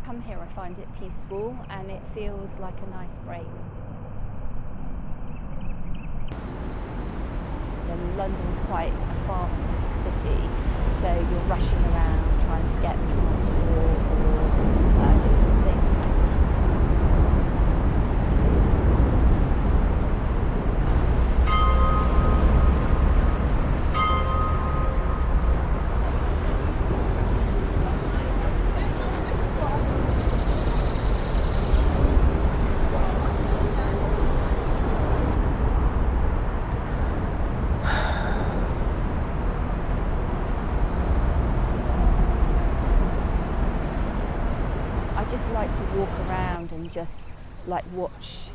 Come here, I find it peaceful and it feels like a nice break. And London's quite a fast city, so you're rushing around trying to get transport or different things. I just like to walk around and just like watch,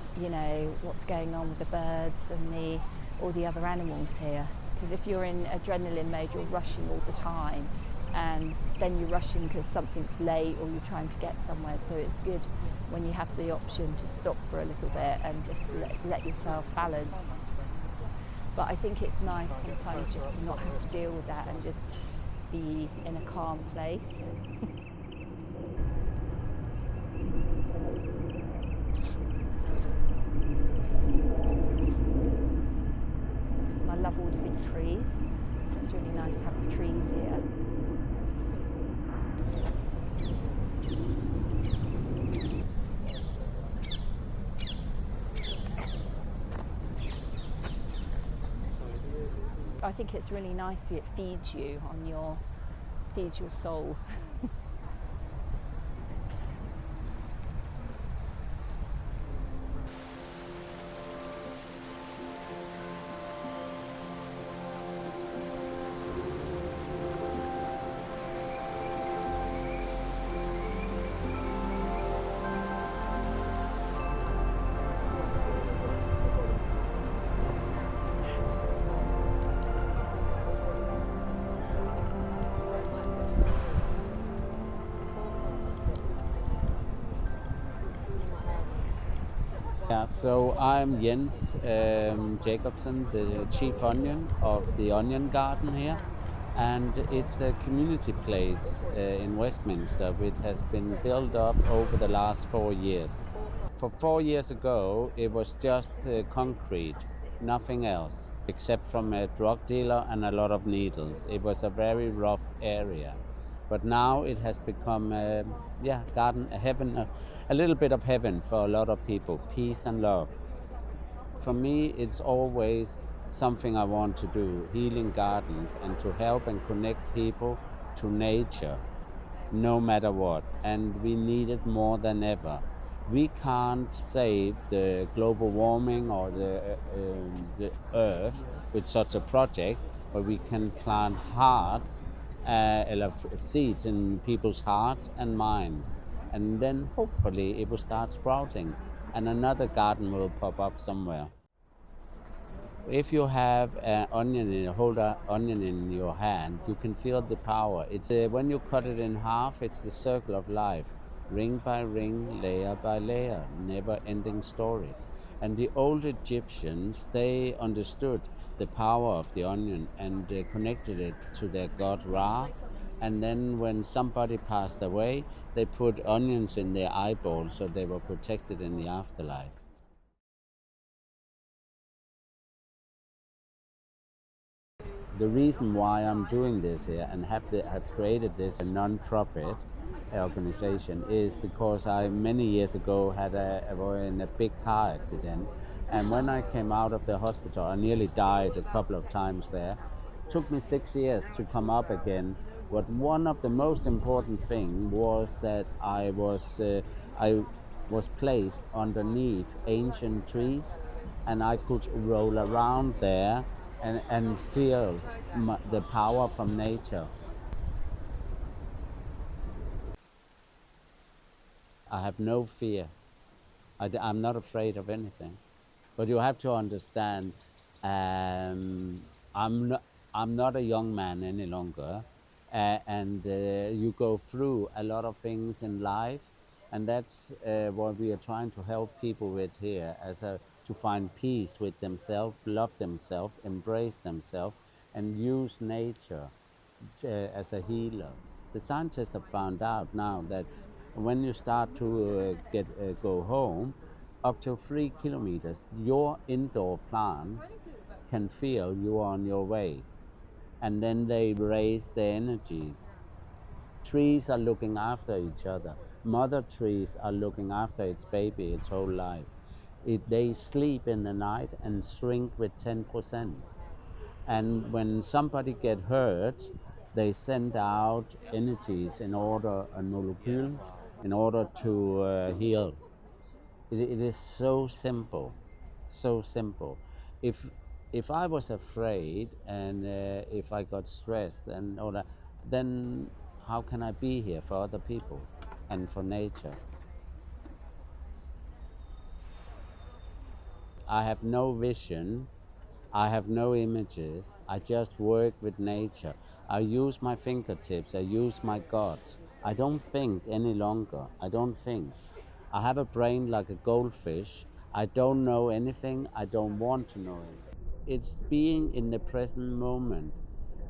what's going on with the birds and all the other animals here. Because if you're in adrenaline mode, you're rushing all the time, and then you're rushing because something's late or you're trying to get somewhere. So it's good when you have the option to stop for a little bit and just let yourself balance. But I think it's nice sometimes just to not have to deal with that and just be in a calm place. I love all the big trees, so it's really nice to have the trees here. I think it's really nice, it feeds you feeds your soul. Yeah, so I'm Jens Jacobsen, the chief onion of the Onion Garden here, and it's a community place in Westminster which has been built up over the last 4 years. For 4 years ago, it was just concrete, nothing else, except from a drug dealer and a lot of needles. It was a very rough area. But now it has become garden, a heaven, a little bit of heaven for a lot of people, peace and love. For me, it's always something I want to do, healing gardens and to help and connect people to nature, no matter what. And we need it more than ever. We can't save the global warming or the earth with such a project, but we can plant hearts, seeds in people's hearts and minds. And then hopefully it will start sprouting and another garden will pop up somewhere. If you have an onion, hold an onion in your hand, you can feel the power. It's when you cut it in half, it's the circle of life. Ring by ring, layer by layer, never-ending story. And the old Egyptians, they understood the power of the onion and they connected it to their god Ra. And then when somebody passed away, they put onions in their eyeballs so they were protected in the afterlife. The reason why I'm doing this here and have created this non-profit organization is because I many years ago was in a big car accident, and when I came out of the hospital I nearly died a couple of times there. It took me 6 years to come up again, but one of the most important thing was that I was placed underneath ancient trees and I could roll around there and feel the power from nature. I have no fear. I'm not afraid of anything. But you have to understand, I'm not a young man any longer, and you go through a lot of things in life, and that's what we are trying to help people with here, to find peace with themselves, love themselves, embrace themselves, and use nature as a healer. The scientists have found out now that When you start to go home, up to 3 kilometers, your indoor plants can feel you are on your way, and then they raise their energies. Trees are looking after each other. Mother trees are looking after its baby its whole life. They sleep in the night and shrink with 10%. And when somebody get hurt, they send out energies and molecules in order to heal. It is so simple, so simple. If if I was afraid and if I got stressed and all that, then how can I be here for other people and for nature? I have no vision. I have no images. I just work with nature. I use my fingertips. I use my guts. I don't think any longer. I don't think. I have a brain like a goldfish. I don't know anything. I don't want to know anything. It's being in the present moment.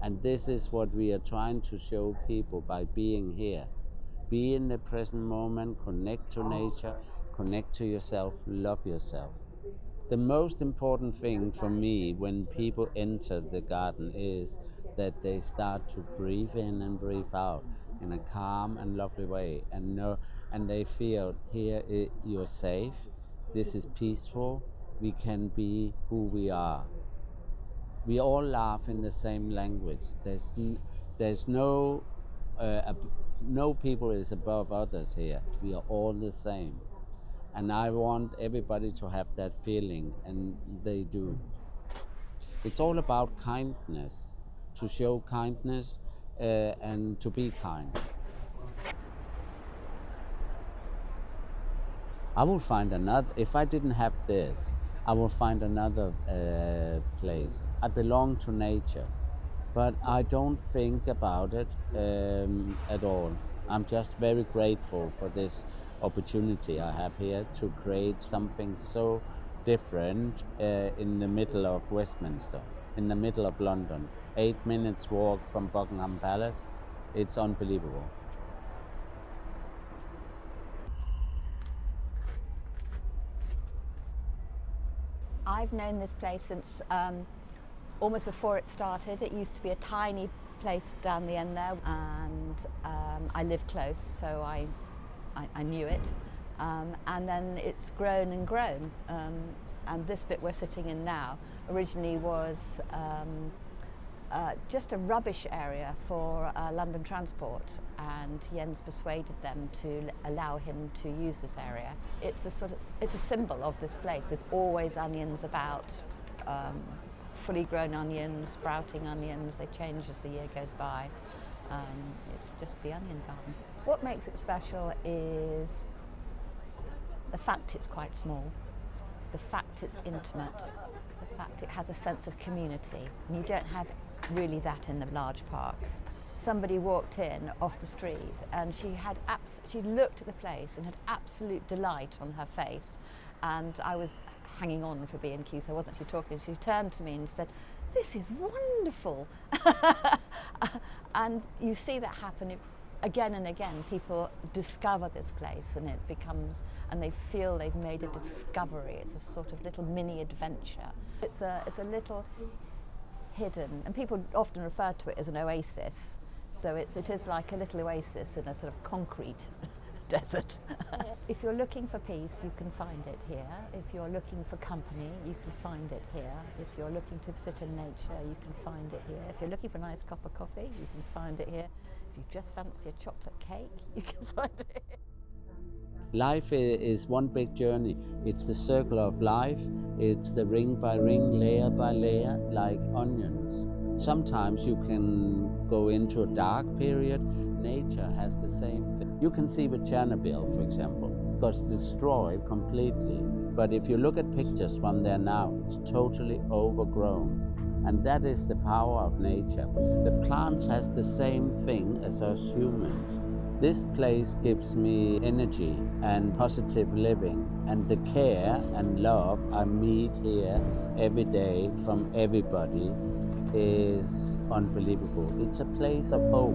And this is what we are trying to show people by being here. Be in the present moment, connect to nature, connect to yourself, love yourself. The most important thing for me when people enter the garden is that they start to breathe in and breathe out in a calm and lovely way, and they feel here you're safe, this is peaceful, we can be who we are. We all laugh in the same language. There's no people is above others here. We are all the same. And I want everybody to have that feeling, and they do. It's all about kindness, to show kindness and to be kind. I will find another, if I didn't have this, I will find another place. I belong to nature, but I don't think about it at all. I'm just very grateful for this opportunity I have here to create something so different in the middle of Westminster, in the middle of London. 8 minutes walk from Buckingham Palace. It's unbelievable. I've known this place since almost before it started. It used to be a tiny place down the end there, and I live close, so I knew it. And then it's grown and grown. And this bit we're sitting in now originally was just a rubbish area for London Transport, and Jens persuaded them to allow him to use this area. It's a symbol of this place. There's always onions about, fully grown onions, sprouting onions. They change as the year goes by. It's just the onion garden. What makes it special is the fact it's quite small, the fact it's intimate, the fact it has a sense of community. And you don't have really that in the large parks. Somebody walked in off the street and she looked at the place and had absolute delight on her face, and I was hanging on for B&Q, so I wasn't actually talking. She turned to me and said, "This is wonderful." And you see that happen again and again. People discover this place and it becomes, and they feel they've made a discovery. It's a sort of little mini adventure. It's a little hidden, and people often refer to it as an oasis. So it is like a little oasis in a sort of concrete desert. If you're looking for peace, you can find it here. If you're looking for company, you can find it here. If you're looking to sit in nature, you can find it here. If you're looking for a nice cup of coffee, you can find it here. If you just fancy a chocolate cake, you can find it here. Life is one big journey. It's the circle of life. It's the ring by ring, layer by layer, like onions. Sometimes you can go into a dark period. Nature has the same thing. You can see with Chernobyl, for example, because it's destroyed completely. But if you look at pictures from there now, it's totally overgrown. And that is the power of nature. The plants has the same thing as us humans. This place gives me energy and positive living, and the care and love I meet here every day from everybody is unbelievable. It's a place of hope.